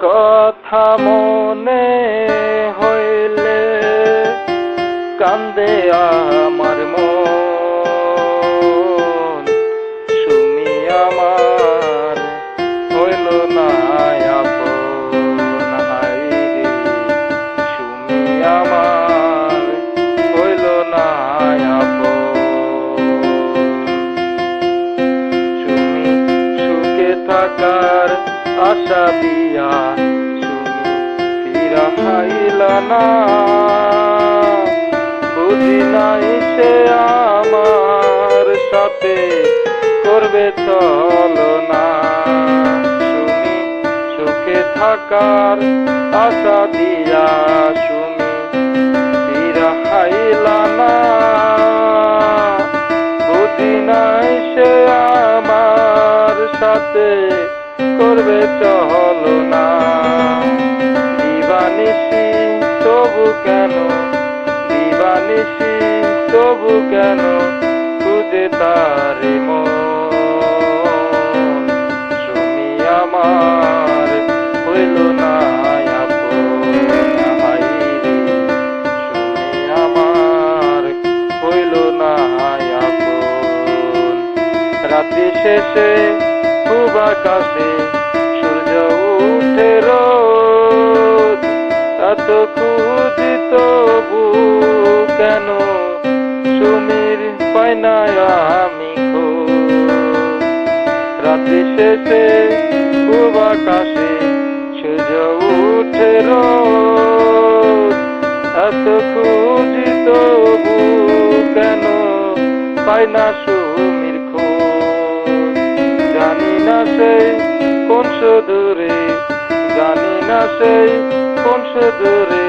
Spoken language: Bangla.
কথা মনে হইলে কান্দে আমার মন। সুমি আমার হইল না আপন, হায়রে সুমি আমার হইল না আপন। সুমি সুখে থাকার আশা দিয়া সুমি ফিরা হাইলা না, বুঝি নাই সে আমার সাথে করবে ছলনা। সুমি সুখে থাকার আশা দিয়া সুমি ফিরা হাইলা না, বুঝি নাই সে আমার সাথে করবে ছলনা। দিবানিশি তবু কেন, দিবানিশি তবু কেন খুঁজে তারে মন। সুমি আমার হইল না আপন, হায়রে সুমি আমার হইল না আপন। রাত্রি শেষে খুব আকাশে সূর্য উঠে রোজ, এত খুঁজি তবু কেন সুমির পাই না আমি খোঁজ। রাত্রি শেষে খুব আকাশে সূর্য উঠে রোজ, এত খুঁজি তবু কেন পাই না সুমির খোঁজ। জানি না সেই কোন সুদূরে, জানি না সেই কোন সুদূরে